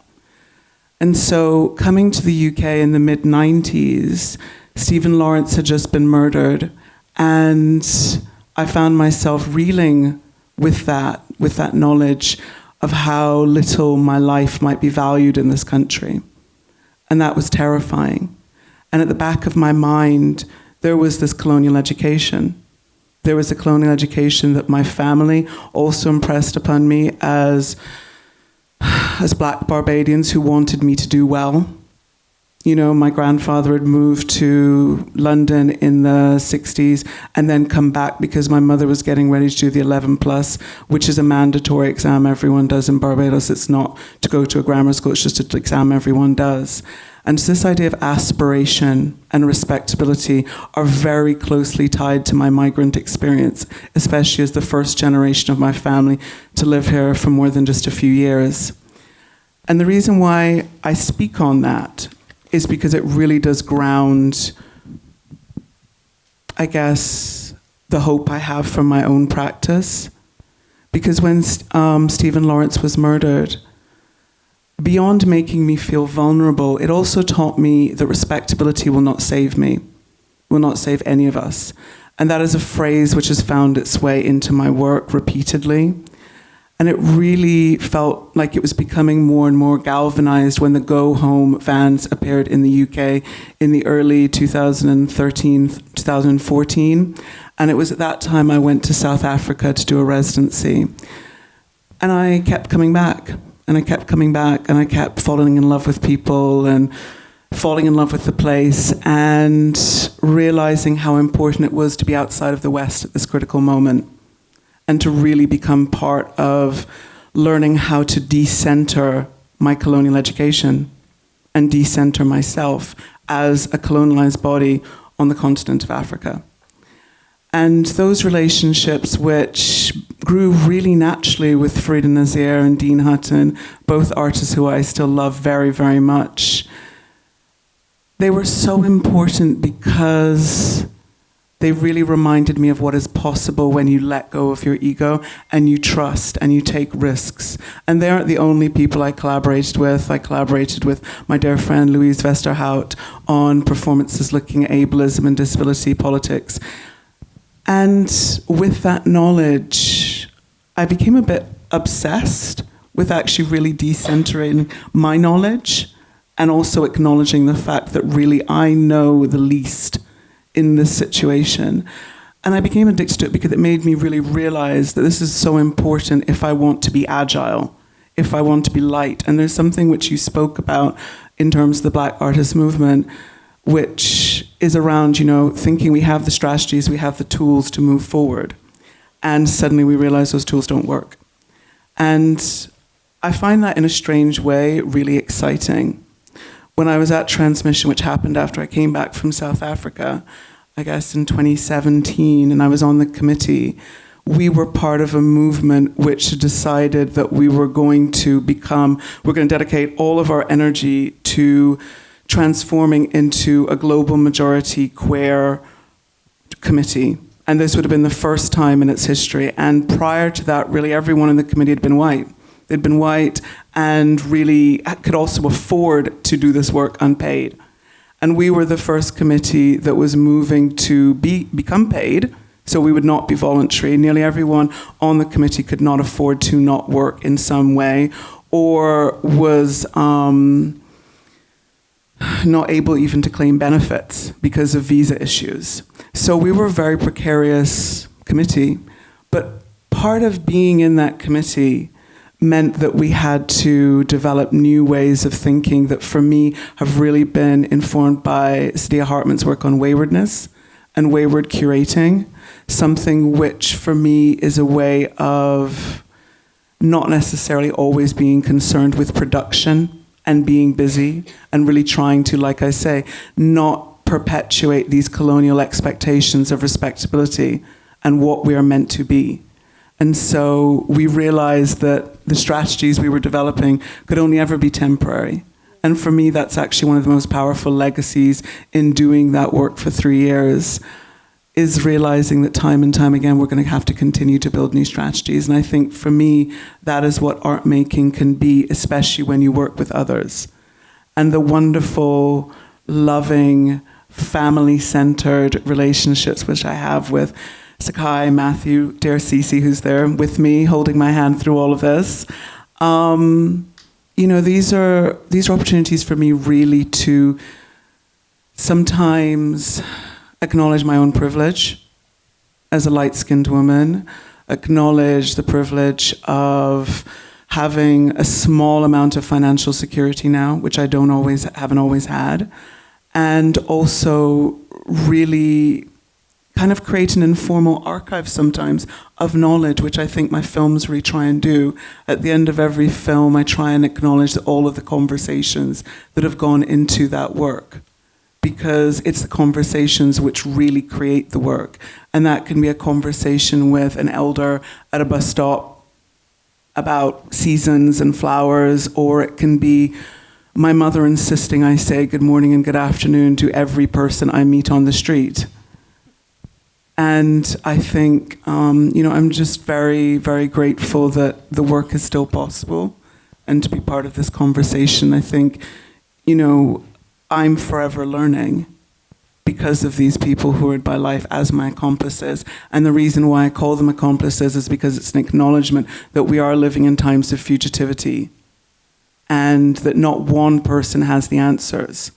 And so coming to the UK in the mid-90s, Stephen Lawrence had just been murdered, and I found myself reeling with that knowledge of how little my life might be valued in this country. And that was terrifying. And at the back of my mind, there was this colonial education. There was a colonial education that my family also impressed upon me as Black Barbadians who wanted me to do well. You know, my grandfather had moved to London in the 60s and then come back because my mother was getting ready to do the 11+, which is a mandatory exam everyone does in Barbados. It's not to go to a grammar school, it's just an exam everyone does. And so this idea of aspiration and respectability are very closely tied to my migrant experience, especially as the first generation of my family to live here for more than just a few years. And the reason why I speak on that is because it really does ground, I guess, the hope I have from my own practice. Because when Stephen Lawrence was murdered, beyond making me feel vulnerable, it also taught me that respectability will not save me, will not save any of us. And that is a phrase which has found its way into my work repeatedly. And it really felt like it was becoming more and more galvanized when the Go Home vans appeared in the UK in the early 2013, 2014. And it was at that time I went to South Africa to do a residency. And I kept coming back, and I kept coming back, and I kept falling in love with people and falling in love with the place and realizing how important it was to be outside of the West at this critical moment and to really become part of learning how to decenter my colonial education and decenter myself as a colonialized body on the continent of Africa. And those relationships, which grew really naturally with Farida Nazir and Dean Hutton, both artists who I still love very, very much, they were so important because they really reminded me of what is possible when you let go of your ego and you trust and you take risks. And they aren't the only people I collaborated with. I collaborated with my dear friend Louise Westerhout on performances looking at ableism and disability politics. And with that knowledge, I became a bit obsessed with actually really decentering my knowledge and also acknowledging the fact that really I know the least in this situation. And I became addicted to it because it made me really realize that this is so important if I want to be agile, if I want to be light. And there's something which you spoke about in terms of the Black artist movement, which is around, thinking we have the strategies, we have the tools to move forward. And suddenly we realize those tools don't work. And I find that in a strange way really exciting. When I was at Transmission, which happened after I came back from South Africa, I guess in 2017, and I was on the committee, we were part of a movement which decided that we were going to dedicate all of our energy to transforming into a global majority queer committee. And this would have been the first time in its history. And prior to that, really everyone in the committee had been white. They'd been white and really could also afford to do this work unpaid. And we were the first committee that was moving to become paid, so we would not be voluntary. Nearly everyone on the committee could not afford to not work in some way or was not able even to claim benefits because of visa issues. So we were a very precarious committee, but part of being in that committee meant that we had to develop new ways of thinking that for me have really been informed by Sadia Hartman's work on waywardness and wayward curating, something which for me is a way of not necessarily always being concerned with production and being busy and really trying to, like I say, not perpetuate these colonial expectations of respectability and what we are meant to be. And so we realized that the strategies we were developing could only ever be temporary. And for me, that's actually one of the most powerful legacies in doing that work for 3 years, is realizing that time and time again, we're going to have to continue to build new strategies. And I think for me, that is what art making can be, especially when you work with others. And the wonderful, loving, family-centered relationships which I have with Sakai, Matthew, dear Cece, who's there with me, holding my hand through all of this. These are opportunities for me really to sometimes acknowledge my own privilege as a light-skinned woman, acknowledge the privilege of having a small amount of financial security now, which I haven't always had, and also really kind of create an informal archive sometimes of knowledge, which I think my films really try and do. At the end of every film, I try and acknowledge all of the conversations that have gone into that work, because it's the conversations which really create the work. And that can be a conversation with an elder at a bus stop about seasons and flowers, or it can be my mother insisting I say good morning and good afternoon to every person I meet on the street. And I think, I'm just very, very grateful that the work is still possible and to be part of this conversation. I think, I'm forever learning because of these people who are in my life as my accomplices. And the reason why I call them accomplices is because it's an acknowledgement that we are living in times of fugitivity and that not one person has the answers.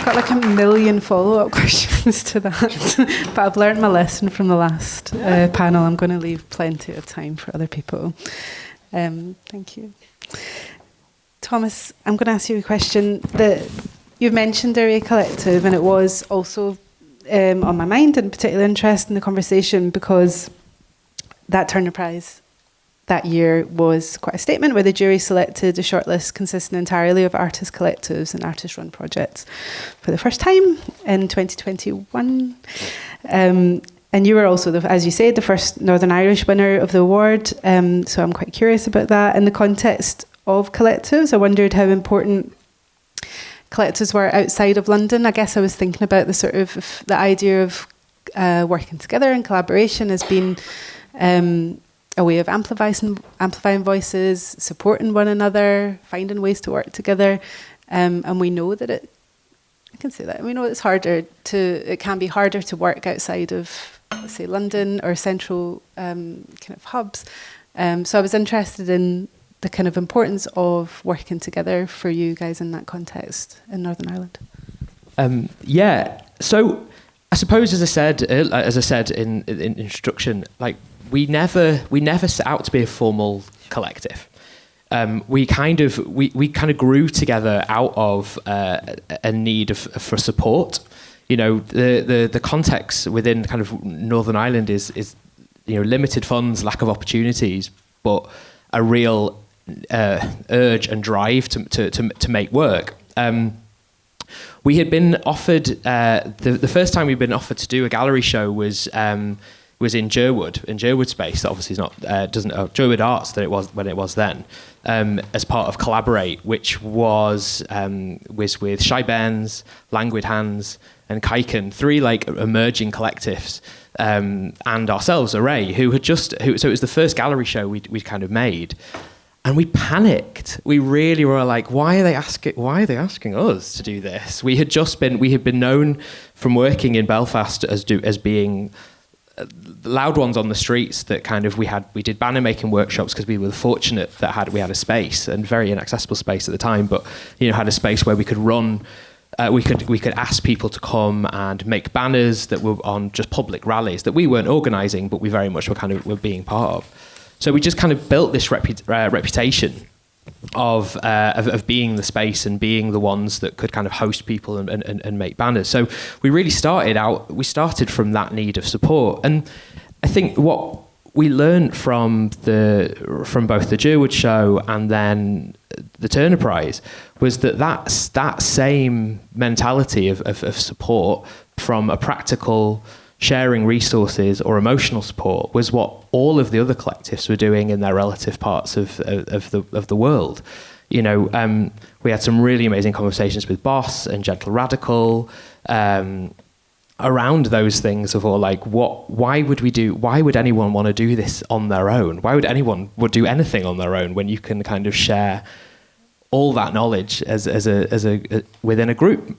Got like a million follow-up questions to that, but I've learned my lesson from the last panel. I'm going to leave plenty of time for other people. Thank you. Thomas, I'm going to ask you a question that you've mentioned IAA Collective, and it was also on my mind and particular interest in the conversation because that Turner Prize that year was quite a statement where the jury selected a shortlist consisting entirely of artist collectives and artist-run projects for the first time in 2021. And you were also, as you said, the first Northern Irish winner of the award. So I'm quite curious about that. In the context of collectives, I wondered how important collectives were outside of London. I guess I was thinking about the idea of working together and collaboration as being a way of amplifying voices, supporting one another, finding ways to work together. And we know that I can say that, we know it can be harder to work outside of, say, London or central kind of hubs. So I was interested in the kind of importance of working together for you guys in that context in Northern Ireland. So I suppose, as I said in introduction, like we never set out to be a formal collective. We kind of grew together out of a need for support. The context within kind of Northern Ireland is limited funds, lack of opportunities, but a real urge and drive to make work. We had been offered the first time we'd been offered to do a gallery show was in Jerwood Space. That obviously is not Jerwood Arts that it was when it was then, as part of Collaborate, which was with Shy Bairns, Languid Hands, and Kaiken, three like emerging collectives, and ourselves, Array, so it was the first gallery show we'd kind of made. And we panicked. We really were like, why are they asking us to do this? We had been known from working in Belfast as being loud ones on the streets that kind of we did banner making workshops because we were fortunate that we had a space, and very inaccessible space at the time, but had a space where we could run. We could ask people to come and make banners that were on just public rallies that we weren't organising, but we very much were being part of. So we just kind of built this reputation of being the space and being the ones that could kind of host people and make banners. So we really started from that need of support. And I think what we learned from both the Jerwood show and then the Turner Prize was that same mentality of support from a practical sharing resources or emotional support was what all of the other collectives were doing in their relative parts of the world. We had some really amazing conversations with Boss and Gentle Radical around those things of all like, why would anyone want to do this on their own? Why would anyone do anything on their own when you can kind of share all that knowledge as a within a group?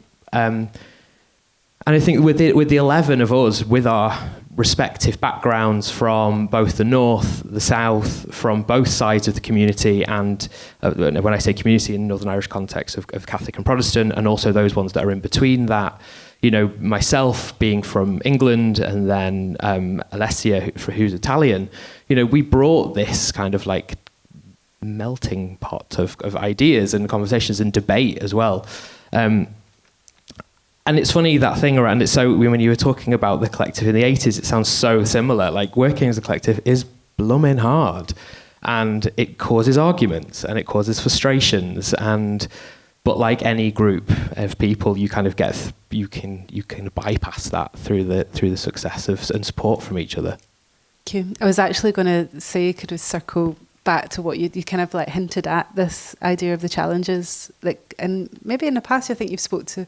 And I think with the 11 of us, with our respective backgrounds from both the north, the south, from both sides of the community, and when I say community in Northern Irish context of Catholic and Protestant, and also those ones that are in between that, myself being from England, and then Alessia, who's Italian, we brought this kind of like melting pot of ideas and conversations and debate as well. And it's funny, that thing around it. So when you were talking about the collective in the 80s, it sounds so similar. Like working as a collective is blooming hard, and it causes arguments and it causes frustrations. And But like any group of people, you kind of you can bypass that through the success and support from each other. Thank you. I was actually going to say, could we circle back to what you kind of like hinted at, this idea of the challenges, like, and maybe in the past I think you've spoke to,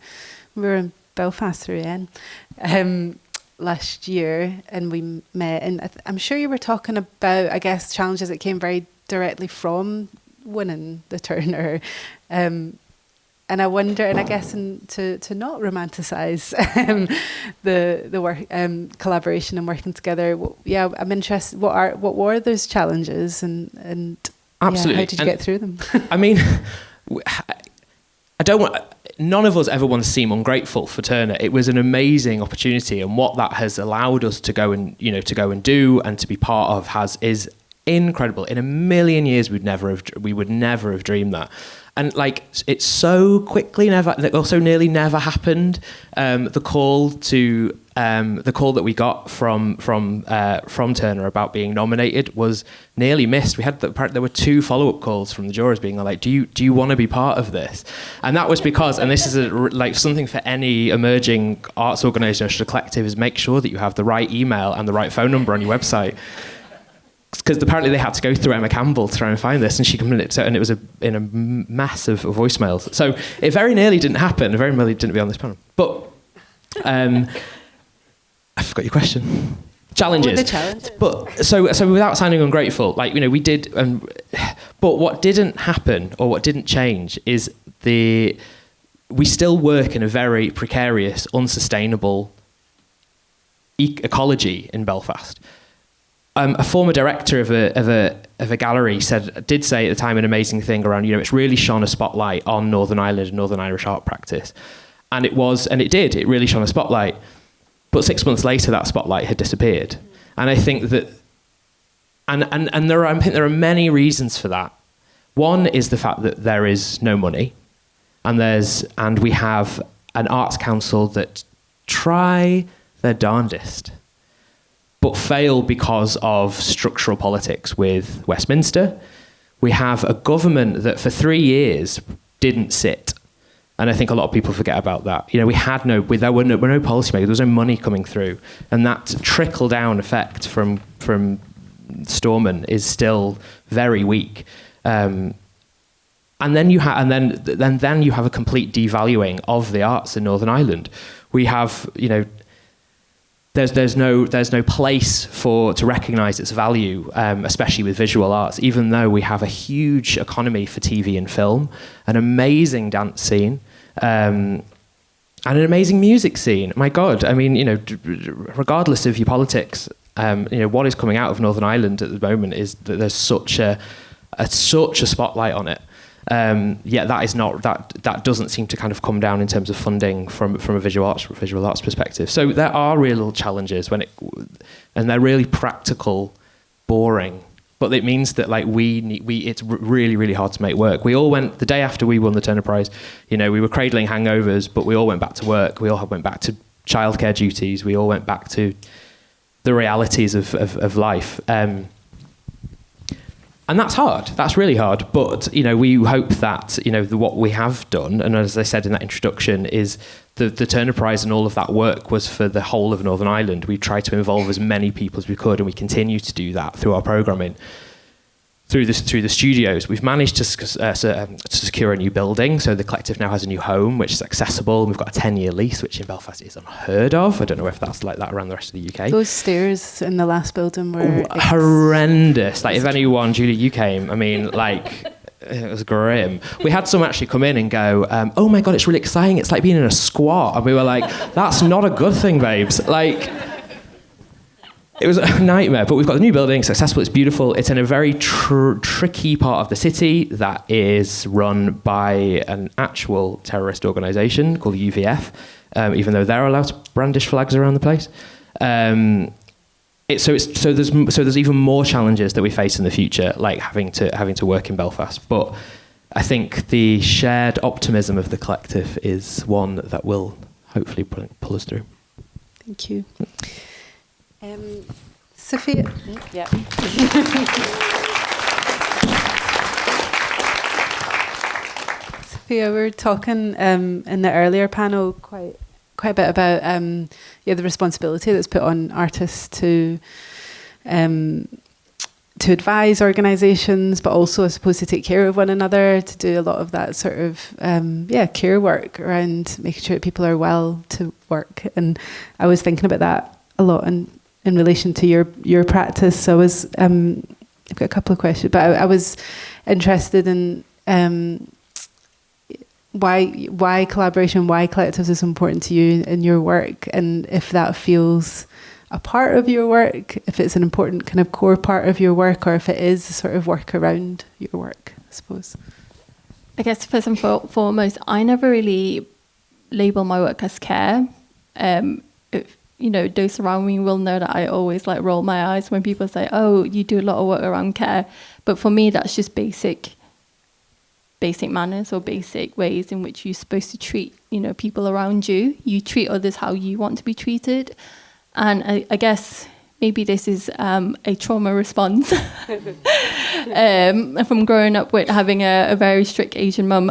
we were in Belfast through Ian last year, and we met, and I'm sure you were talking about, I guess, challenges that came very directly from winning the Turner, and I wonder, and I guess to not romanticise the work, collaboration and working together. I'm interested. What were those challenges, and absolutely, how did you get through them? I mean, none of us ever want to seem ungrateful for Turner. It was an amazing opportunity, and what that has allowed us to go and do and to be part of is incredible. In a million years, we would never have dreamed that. And like, it's so quickly also nearly never happened. The call that we got from Turner about being nominated was nearly missed. There were 2 follow-up calls from the jurors being like, do you want to be part of this? And that was because, and this is something for any emerging arts organisation or collective, is make sure that you have the right email and the right phone number on your website. Because apparently they had to go through Emma Campbell to try and find this, and she completed it, and it was in a mass of voicemails. So it very nearly didn't happen. It very nearly didn't be on this panel. But I forgot your question. Challenges. What the challenges? But so without sounding ungrateful, we did. But what didn't happen or what didn't change is we still work in a very precarious, unsustainable ecology in Belfast. A former director of a gallery did say at the time an amazing thing around, it's really shone a spotlight on Northern Ireland and Northern Irish art practice, and it really shone a spotlight. But 6 months later, that spotlight had disappeared, and I think that, and there are many reasons for that. One is the fact that there is no money, and we have an arts council that try their darndest, but fail because of structural politics with Westminster. We have a government that for 3 years didn't sit. And I think a lot of people forget about that. There were no policymakers, there was no money coming through. And that trickle-down effect from Stormont is still very weak. And then you have a complete devaluing of the arts in Northern Ireland. We have, There's no place to recognise its value, especially with visual arts, even though we have a huge economy for TV and film, an amazing dance scene, and an amazing music scene. My God, I mean, regardless of your politics, what is coming out of Northern Ireland at the moment is that there's such a spotlight on it. Yet that doesn't seem to kind of come down in terms of funding from a visual arts perspective. So there are real challenges and they're really practical, boring. But it means that it's really, really hard to make work. We all went the day after we won the Turner Prize. We were cradling hangovers, but we all went back to work. We all went back to childcare duties. We all went back to the realities of life. And that's hard. That's really hard. But, we hope that, what we have done, and as I said in that introduction, is the Turner Prize and all of that work was for the whole of Northern Ireland. We tried to involve as many people as we could, and we continue to do that through our programming. Through the studios, we've managed to secure a new building. So the collective now has a new home, which is accessible. We've got a 10-year lease, which in Belfast is unheard of. I don't know if that's like that around the rest of the UK. Those stairs in the last building were horrendous. If anyone, Julie, you came, it was grim. We had some actually come in and go, oh my God, it's really exciting. It's like being in a squat. And we were like, that's not a good thing, babes. It was a nightmare, but we've got the new building, it's accessible, it's beautiful. It's in a very tricky part of the city that is run by an actual terrorist organisation called the UVF, even though they're allowed to brandish flags around the place. So there's even more challenges that we face in the future, like having to work in Belfast. But I think the shared optimism of the collective is one that will hopefully pull us through. Thank you. Sufea. Yeah. Sufea, we were talking in the earlier panel quite a bit about the responsibility that's put on artists to advise organisations, but also, I suppose, to take care of one another, to do a lot of that sort of care work around making sure that people are well to work. And I was thinking about that a lot in relation to your practice. So I've got a couple of questions, but I was interested in why collaboration, why collectives is important to you in your work, and if that feels a part of your work, if it's an important kind of core part of your work, or if it is sort of work around your work, I suppose. I guess first and foremost, I never really label my work as care. Those around me will know that I always roll my eyes when people say, "Oh, you do a lot of work around care." But for me, that's just basic manners or basic ways in which you're supposed to treat, people around you. You treat others how you want to be treated. And I guess maybe this is a trauma response from growing up with having a very strict Asian mum.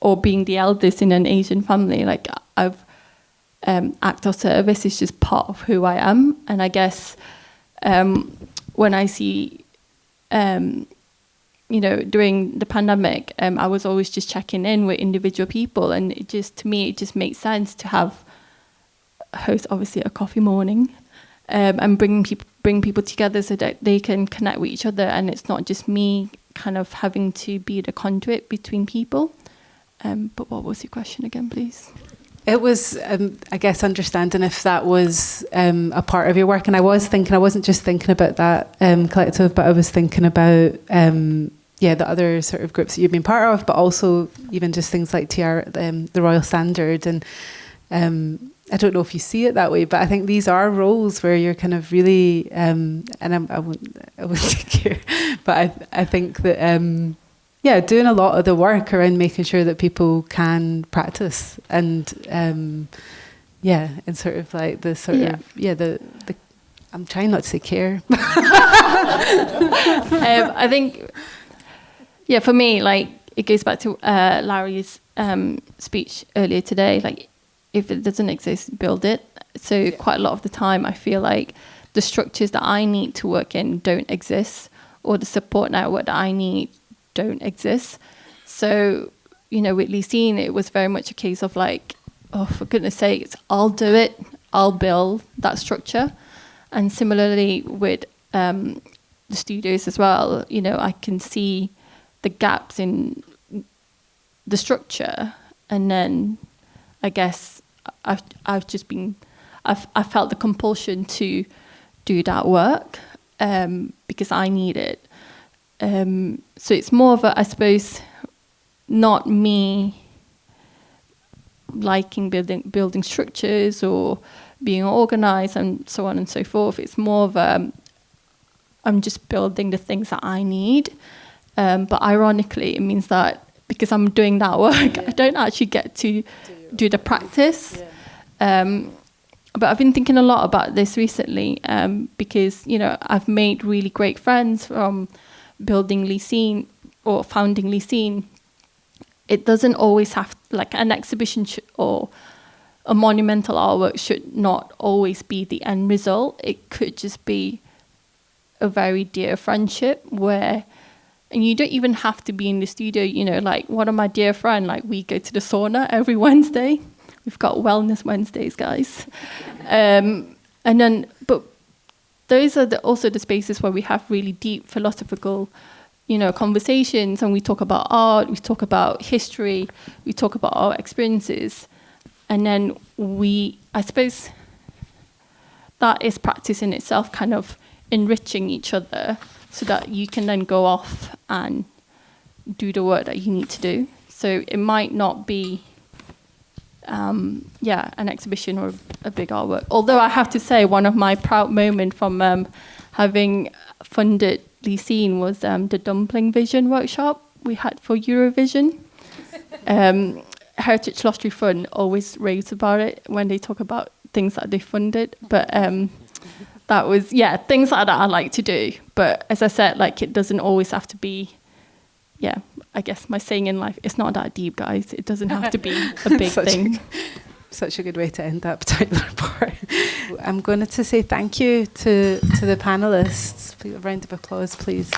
Or being the eldest in an Asian family, act of service is just part of who I am. And I guess when I see, during the pandemic, I was always just checking in with individual people, and it just makes sense to host obviously a coffee morning, and bring people together so that they can connect with each other, and it's not just me kind of having to be the conduit between people. But what was your question again, please? It was, I guess, understanding if that was a part of your work. And I wasn't just thinking about that collective, but I was thinking about the other sort of groups that you've been part of, but also even just things like the Royal Standard. And I don't know if you see it that way, but I think these are roles where you're kind of really, and I won't take care, but I think that, doing a lot of the work around making sure that people can practice and, and sort of the I'm trying not to say care. I think, for me, it goes back to Larry's speech earlier today, if it doesn't exist, build it. So quite a lot of the time, I feel like the structures that I need to work in don't exist, or the support network that I need don't exist. So, with Lysine, it was very much a case of oh, for goodness sakes, I'll do it. I'll build that structure. And similarly with the studios as well, I can see the gaps in the structure, and then I guess I've felt the compulsion to do that work because I need it. So it's more of I suppose, not me liking building structures or being organised and so on and so forth. It's more of I'm just building the things that I need. But ironically, it means that because I'm doing that work, I don't actually get to do the practice. But I've been thinking a lot about this recently because, I've made really great friends from building Lysine or founding Lysine. It doesn't always have, an exhibition or a monumental artwork should not always be the end result. It could just be a very dear friendship and you don't even have to be in the studio, one of my dear friend, we go to the sauna every Wednesday. We've got Wellness Wednesdays, guys. But those are also the spaces where we have really deep philosophical, conversations, and we talk about art, we talk about history, we talk about our experiences. And then I suppose that is practice in itself, kind of enriching each other so that you can then go off and do the work that you need to do. So it might not be, an exhibition or a big artwork. Although I have to say, one of my proud moments from having funded Lysine was the dumpling vision workshop we had for Eurovision. Heritage Lottery Fund always raves about it when they talk about things that they funded. But that was, things like that I like to do. But as I said, it doesn't always have to be, I guess my saying in life, it's not that deep, guys. It doesn't have to be a big thing. Such a good way to end that particular part. I'm going to say thank you to the panellists. A round of applause, please.